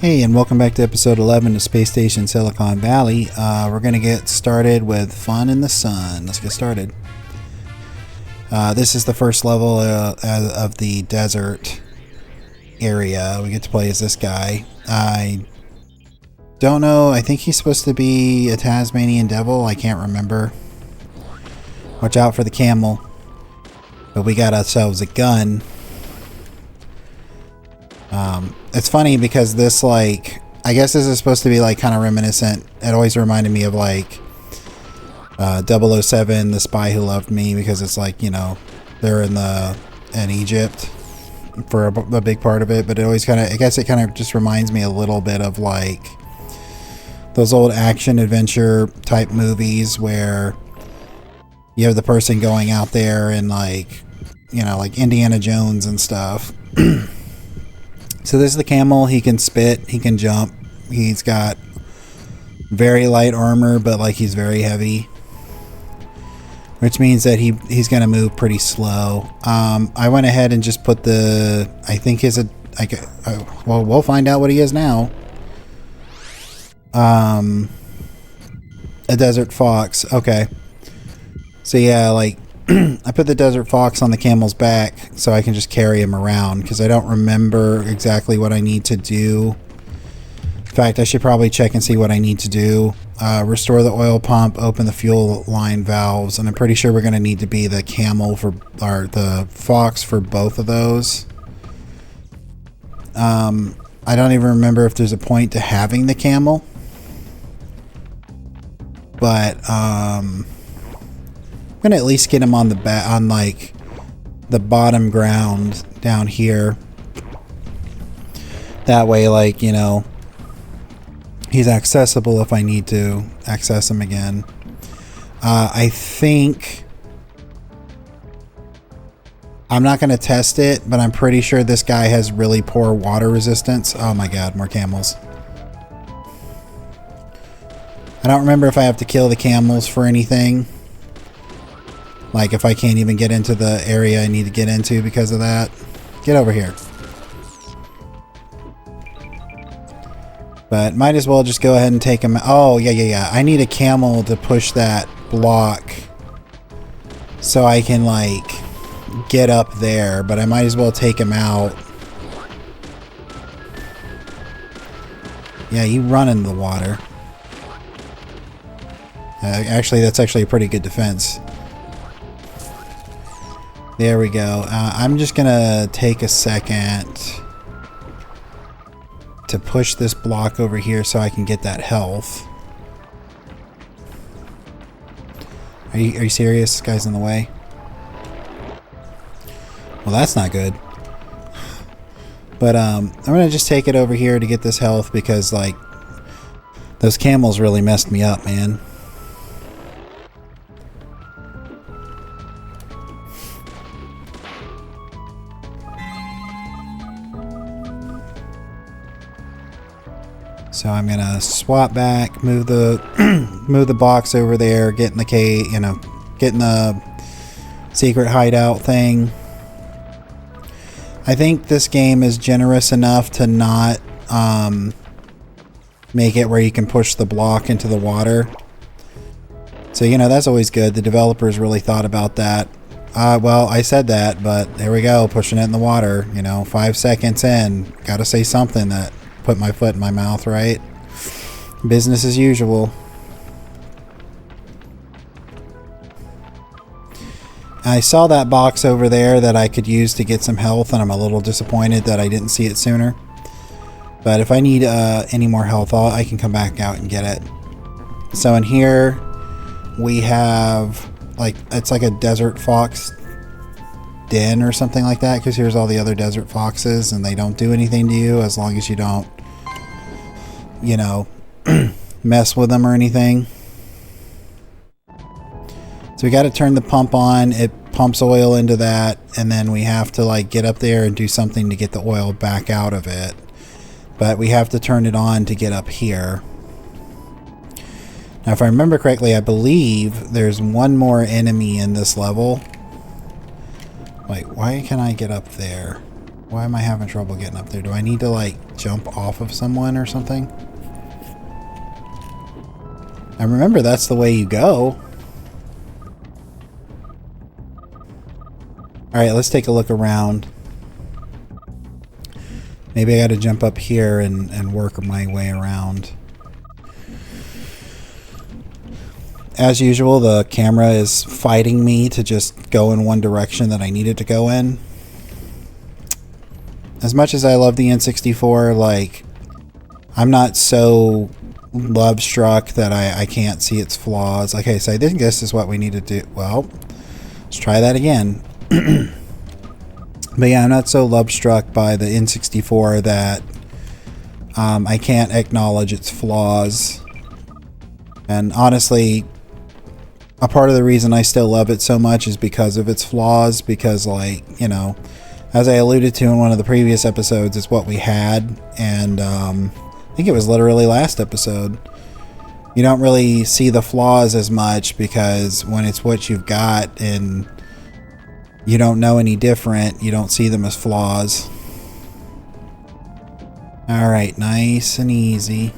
Hey, and welcome back to episode 11 of Space Station Silicon Valley. We're going to get started with Fun in the Sun. Let's get started. This is the first level of the desert area. We get to play as this guy. I don't know. I think he's supposed to be a Tasmanian devil. I can't remember. Watch out for the camel. But we got ourselves a gun. It's funny because this, like, I guess this is supposed to be like kind of reminiscent. It always reminded me of like 007, The Spy Who Loved Me, because it's like, you know, they're in Egypt for a big part of it. But it always kind of, I guess it kind of just reminds me a little bit of like those old action adventure type movies where you have the person going out there and, like, you know, like Indiana Jones and stuff. So this is the camel. He can spit, he can jump, he's got very light armor, but like he's very heavy, which means that he's gonna move pretty slow. I went ahead and just put the, I think well, we'll find out what he is now. A desert fox. Okay. So yeah, like I put the desert fox on the camel's back so I can just carry him around, because I don't remember exactly what I need to do. In fact, I should probably check and see what I need to do. Restore the oil pump, open the fuel line valves, and I'm pretty sure we're going to need to be the camel for, or the fox for both of those. I don't even remember if there's a point to having the camel. But, I'm gonna at least get him on on like the bottom ground down here. That way, like, you know, he's accessible if I need to access him again. I think I'm not gonna test it, but I'm pretty sure this guy has really poor water resistance. Oh my god, more camels. I don't remember if I have to kill the camels for anything. Like if I can't even get into the area I need to get into because of that. Get over here. But might as well just go ahead and take him. Oh, yeah. I need a camel to push that block so I can, like, get up there. But I might as well take him out. Yeah, you run in the water. Actually, that's actually a pretty good defense. There we go. I'm just gonna take a second to push this block over here so I can get that health. Are you serious? This guy's in the way. Well, that's not good. But I'm gonna just take it over here to get this health, because like those camels really messed me up, man. So I'm gonna swap back, move the move the box over there, get in the get in the secret hideout thing. I think this game is generous enough to not make it where you can push the block into the water. So, you know, that's always good. The developers really thought about that. Well, I said that, but there we go, pushing it in the water. You know, 5 seconds in, gotta say something that put my foot in my mouth, right? Business as usual. I saw that box over there that I could use to get some health, and I'm a little disappointed that I didn't see it sooner. But if I need any more health, I can come back out and get it. So in here we have, like, it's like a desert fox den or something like that, because here's all the other desert foxes and they don't do anything to you as long as you don't, you know, mess with them or anything. So we got to turn the pump on. It pumps oil into that, and then we have to, like, get up there and do something to get the oil back out of it. But we have to turn it on to get up here. Now, if I remember correctly, I believe there's one more enemy in this level. Wait, why can't I get up there? Why am I having trouble getting up there? Do I need to, like, jump off of someone or something? I remember that's the way you go. Alright, let's take a look around. Maybe I gotta jump up here and work my way around. As usual, the camera is fighting me to just go in one direction that I need it to go in. As much as I love the N64, like, I'm not so love-struck that I can't see its flaws. Okay, so I think this is what we need to do. Well, let's try that again. But yeah, I'm not so love-struck by the N64 that I can't acknowledge its flaws. And honestly, a part of the reason I still love it so much is because of its flaws, because, like, you know, as I alluded to in one of the previous episodes, it's what we had, and I think it was literally last episode. You don't really see the flaws as much because when it's what you've got and you don't know any different, you don't see them as flaws. Alright, nice and easy.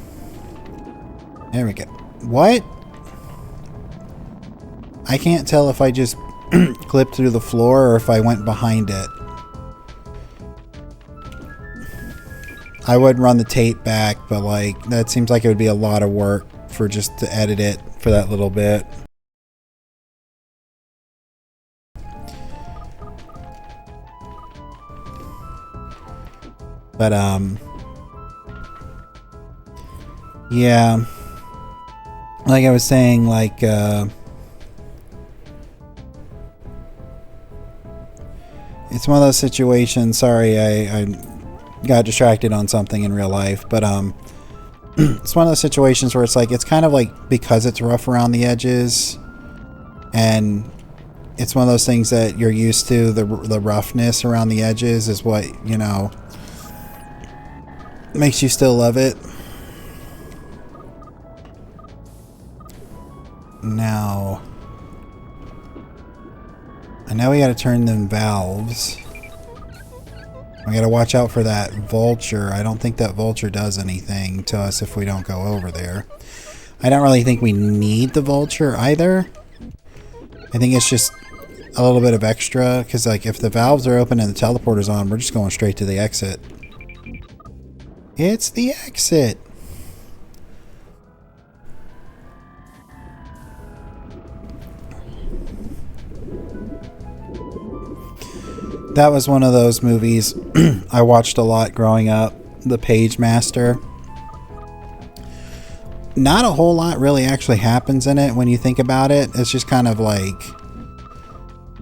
There we go. What? I can't tell if I just clipped through the floor or if I went behind it. I would run the tape back, but like that seems like it would be a lot of work for just to edit it for that little bit. But yeah, like I was saying, like it's one of those situations. Sorry, I got distracted on something in real life, but it's one of those situations where it's like, it's kind of like, because it's rough around the edges and it's one of those things that you're used to, the roughness around the edges is what, you know, makes you still love it. Now I know we gotta turn them valves. We gotta watch out for that vulture. I don't think that vulture does anything to us if we don't go over there. I don't really think we need the vulture either. I think it's just a little bit of extra, because like if the valves are open and the teleporter's on, we're just going straight to the exit. It's the exit. That was one of those movies I watched a lot growing up, The Page Master. Not a whole lot really actually happens in it when you think about it. It's just kind of like,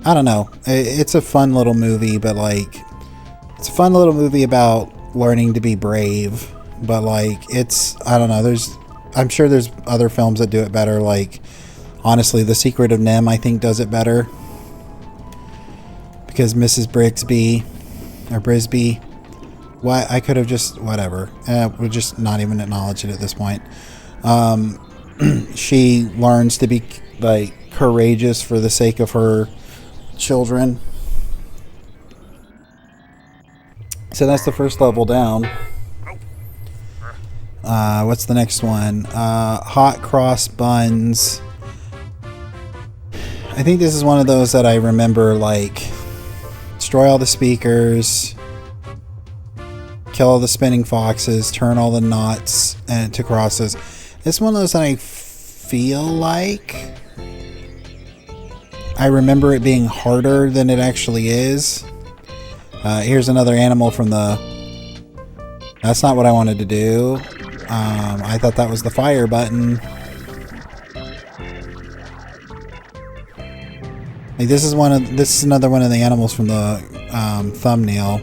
I don't know. It's a fun little movie, but like, it's a fun little movie about learning to be brave. But like, it's, I don't know. I'm sure there's other films that do it better. Like, honestly, The Secret of NIMH, I think, does it better. Because Mrs. Brigsby, or Brisby, what, I could have just, whatever. We'll just not even acknowledge it at this point. She learns to be, like, courageous for the sake of her children. So that's the first level down. What's the next one? Hot cross buns. I think this is one of those that I remember, like, destroy all the speakers, kill all the spinning foxes, turn all the knots and to crosses. It's one of those that I feel like I remember it being harder than it actually is. Here's another animal from the... That's not what I wanted to do. I thought that was the fire button. Like, this is another one of the animals from the thumbnail.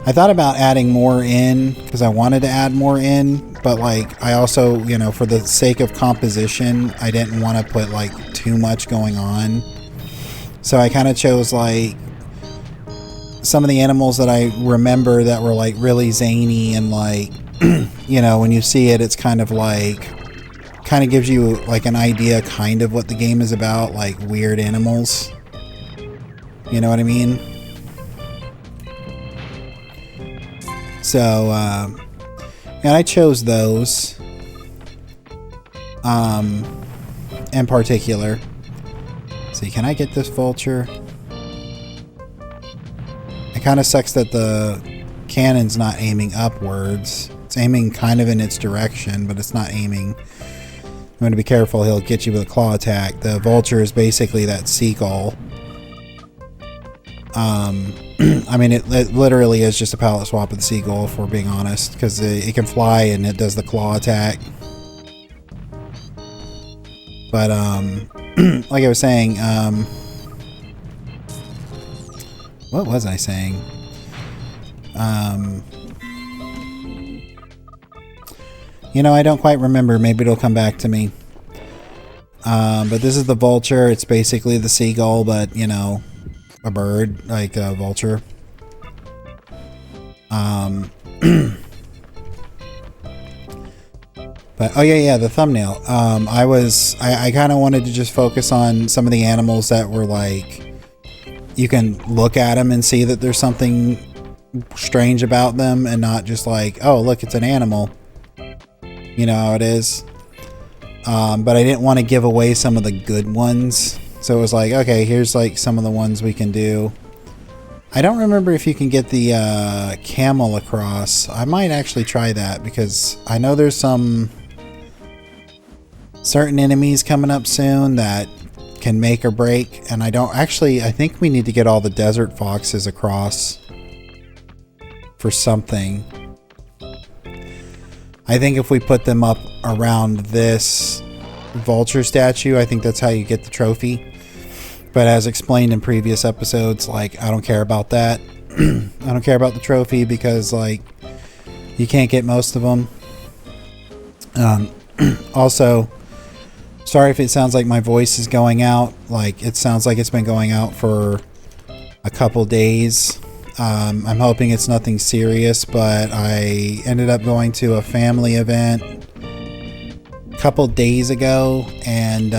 I thought about adding more in because I wanted to add more in, but like I also, you know, for the sake of composition, I didn't want to put like too much going on. So I kind of chose like some of the animals that I remember that were like really zany and like, you know, when you see it, it's kind of like, kind of gives you like an idea kind of what the game is about, like weird animals. You know what I mean? So, and I chose those in particular. See, can I get this vulture? It kind of sucks that the cannon's not aiming upwards. It's aiming kind of in its direction, but it's not aiming. I'm going to be careful. He'll get you with a claw attack. The vulture is basically that seagull. I mean, it literally is just a palette swap of the seagull, if we're being honest, because it can fly and it does the claw attack. But, like I was saying, what was I saying? You know, I don't quite remember. Maybe it'll come back to me. But this is the vulture. It's basically the seagull, but, you know, a bird, like a vulture. But, oh yeah, the thumbnail. I kind of wanted to just focus on some of the animals that were like, you can look at them and see that there's something strange about them, and not just like, oh, look, it's an animal. You know how it is. But I didn't want to give away some of the good ones. So it was like, okay, here's like some of the ones we can do. I don't remember if you can get the camel across. I might actually try that, because I know there's some certain enemies coming up soon that can make or break. And I think we need to get all the desert foxes across for something. I think if we put them up around this vulture statue, I think that's how you get the trophy. But as explained in previous episodes, like, I don't care about that. I don't care about the trophy, because, like, you can't get most of them. Also, sorry if it sounds like my voice is going out. Like, it sounds like it's been going out for a couple days. I'm hoping it's nothing serious, but I ended up going to a family event a couple days ago, and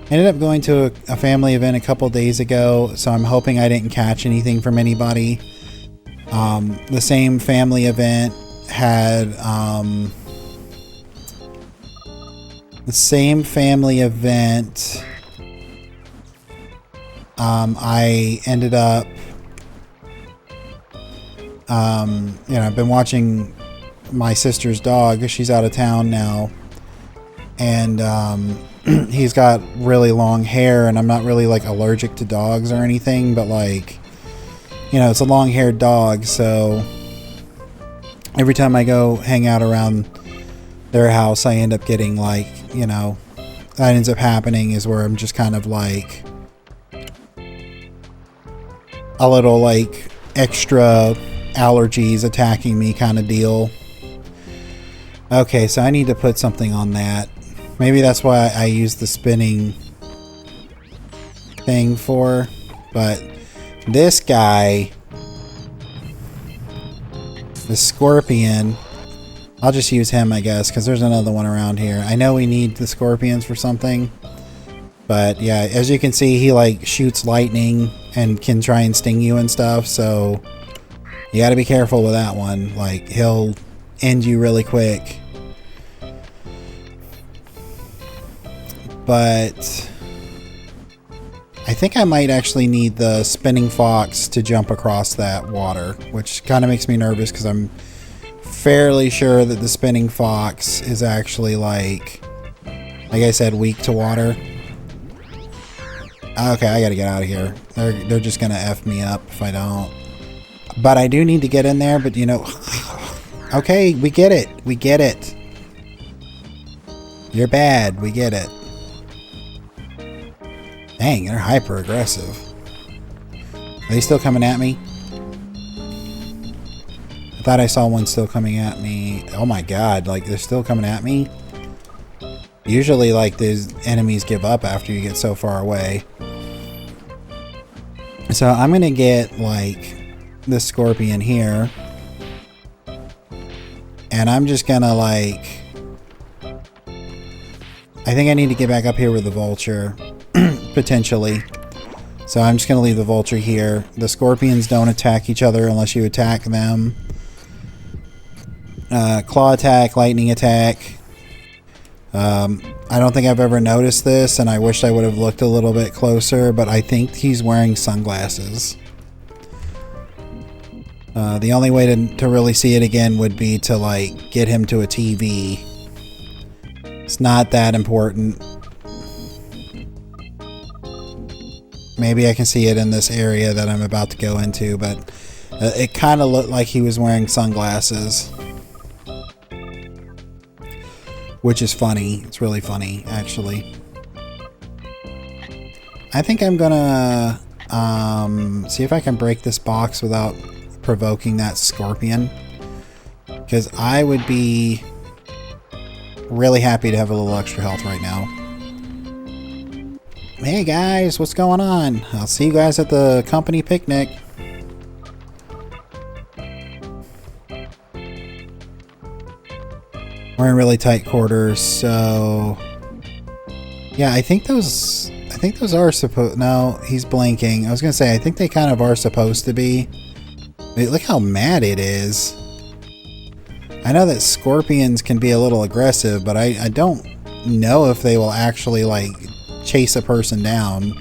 ended up going to a family event a couple days ago, so I'm hoping I didn't catch anything from anybody. The same family event had I ended up, you know, I've been watching my sister's dog. She's out of town now, and he's got really long hair, and I'm not really like allergic to dogs or anything, but like, you know, it's a long-haired dog, so every time I go hang out around their house, I end up getting like, you know, that ends up happening, is where I'm just kind of like a little like extra allergies attacking me kind of deal. Okay, so I need to put something on that. Maybe that's why I use the spinning thing for, but this guy, the scorpion, I'll just use him, I guess, because there's another one around here. I know we need the scorpions for something, but yeah, as you can see, he like shoots lightning and can try and sting you and stuff, so you got to be careful with that one. Like, he'll end you really quick. But I think I might actually need the spinning fox to jump across that water, which kind of makes me nervous, because I'm fairly sure that the spinning fox is actually like I said, weak to water. Okay, I gotta get out of here. They're just gonna F me up if I don't. But I do need to get in there, but you know... Okay, we get it. We get it. You're bad. We get it. Dang, they're hyper aggressive. Are they still coming at me? I thought I saw one still coming at me. Oh my god, like they're still coming at me? Usually like these enemies give up after you get so far away. So I'm gonna get like this scorpion here. And I'm just gonna like... I think I need to get back up here with the vulture. Potentially. So I'm just going to leave the vulture here. The scorpions don't attack each other unless you attack them. Claw attack, lightning attack. I don't think I've ever noticed this, and I wish I would have looked a little bit closer, but I think he's wearing sunglasses. The only way to really see it again would be to, like, get him to a TV. It's not that important. Maybe I can see it in this area that I'm about to go into, but it kind of looked like he was wearing sunglasses. Which is funny. It's really funny, actually. I think I'm gonna see if I can break this box without provoking that scorpion. Because I would be really happy to have a little extra health right now. Hey guys, what's going on? I'll see you guys at the company picnic. We're in really tight quarters, so yeah, I think those are supposed. No, he's blinking. I was gonna say I think they kind of are supposed to be. Wait, look how mad it is. I know that scorpions can be a little aggressive, but I don't know if they will actually like chase a person down.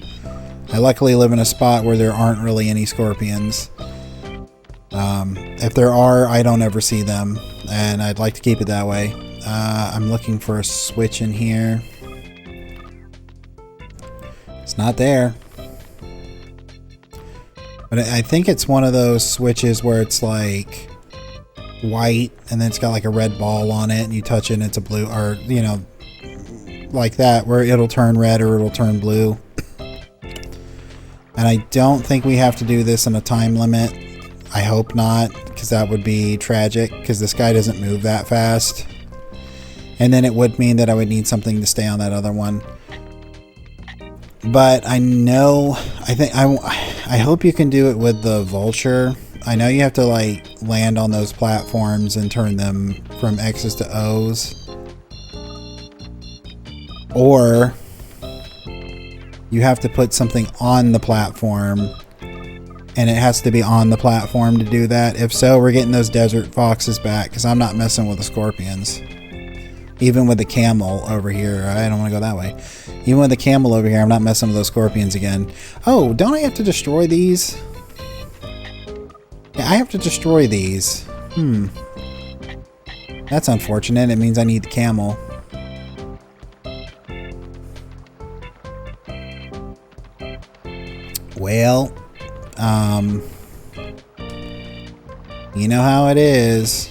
I luckily live in a spot where there aren't really any scorpions. If there are, I don't ever see them, and I'd like to keep it that way. I'm looking for a switch in here. It's not there. But I think it's one of those switches where it's like white and then it's got like a red ball on it and you touch it and it's a blue, or you know, like that, where it'll turn red or it'll turn blue. And I don't think we have to do this in a time limit. I hope not, because that would be tragic, because this guy doesn't move that fast. And then it would mean that I would need something to stay on that other one. But I know, I hope you can do it with the vulture. I know you have to like land on those platforms and turn them from X's to O's. Or you have to put something on the platform, and it has to be on the platform to do that. If so, we're getting those desert foxes back, because I'm not messing with the scorpions. Even with the camel over here, I don't want to go that way. Even with the camel over here, I'm not messing with those scorpions again. Oh, don't I have to destroy these? Yeah, I have to destroy these. That's unfortunate. It means I need the camel. Well, you know how it is.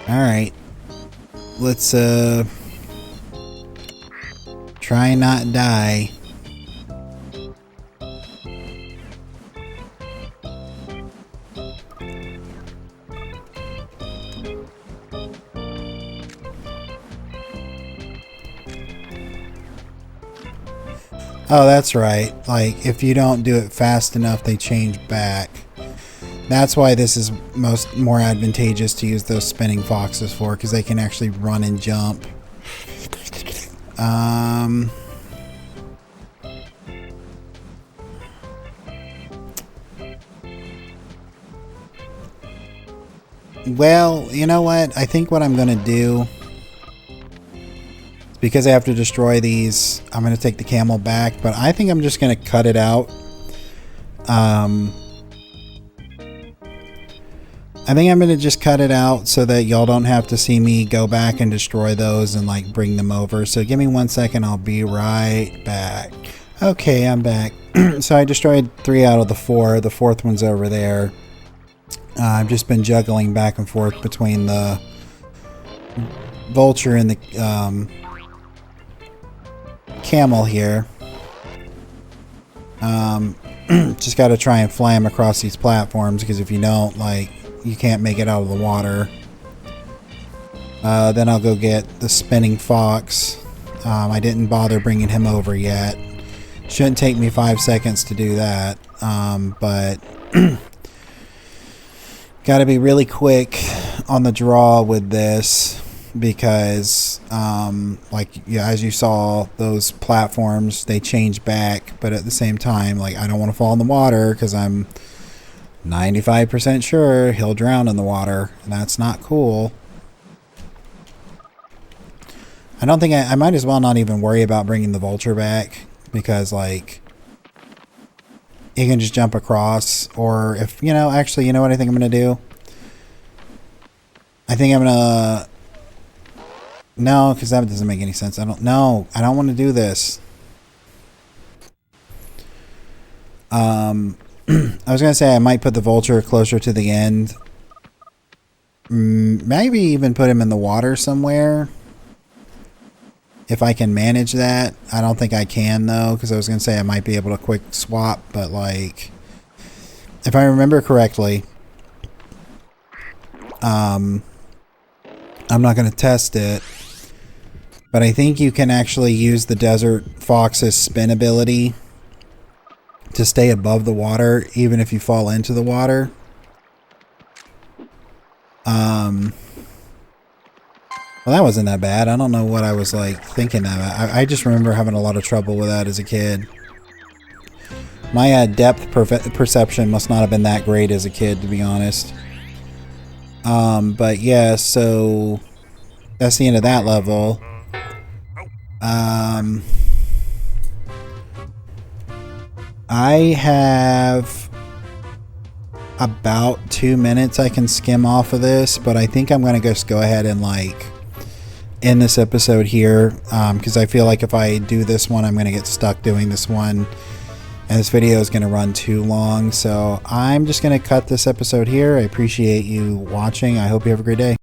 Alright, let's try and not die. Oh, that's right. Like, if you don't do it fast enough, they change back. That's why this is more advantageous to use those spinning foxes for, because they can actually run and jump. Well, you know what? I think what I'm going to do, because I have to destroy these, I'm going to take the camel back, but I think I'm just going to cut it out. I think I'm going to just cut it out so that y'all don't have to see me go back and destroy those and like bring them over. So give me 1 second. I'll be right back. Okay, I'm back. So I destroyed 3 out of the 4. The 4th one's over there. I've just been juggling back and forth between the vulture and the camel here. Just got to try and fly him across these platforms, because if you don't, like, you can't make it out of the water. Then I'll go get the spinning fox. I didn't bother bringing him over yet. Shouldn't take me 5 seconds to do that. But got to be really quick on the draw with this because, like, yeah, as you saw, those platforms, they change back, but at the same time, like, I don't want to fall in the water because I'm 95% sure he'll drown in the water, and that's not cool. I don't think I might as well not even worry about bringing the vulture back because, like, you can just jump across, or if, you know, actually, you know what I think I'm going to do? I think I'm going to... No, because that doesn't make any sense. I don't want to do this. I was going to say I might put the vulture closer to the end. Maybe even put him in the water somewhere. If I can manage that. I don't think I can, though, because I was going to say I might be able to quick swap, but, like, if I remember correctly, I'm not going to test it, but I think you can actually use the Desert Fox's spin ability to stay above the water, even if you fall into the water. Well, that wasn't that bad. I don't know what I was, like, thinking of. I just remember having a lot of trouble with that as a kid. My depth perception must not have been that great as a kid, to be honest. But yeah, so that's the end of that level. I have about 2 minutes I can skim off of this, but I think I'm going to just go ahead and, like, end this episode here, because I feel like if I do this one, I'm going to get stuck doing this one, and this video is going to run too long, so I'm just going to cut this episode here. I appreciate you watching. I hope you have a great day.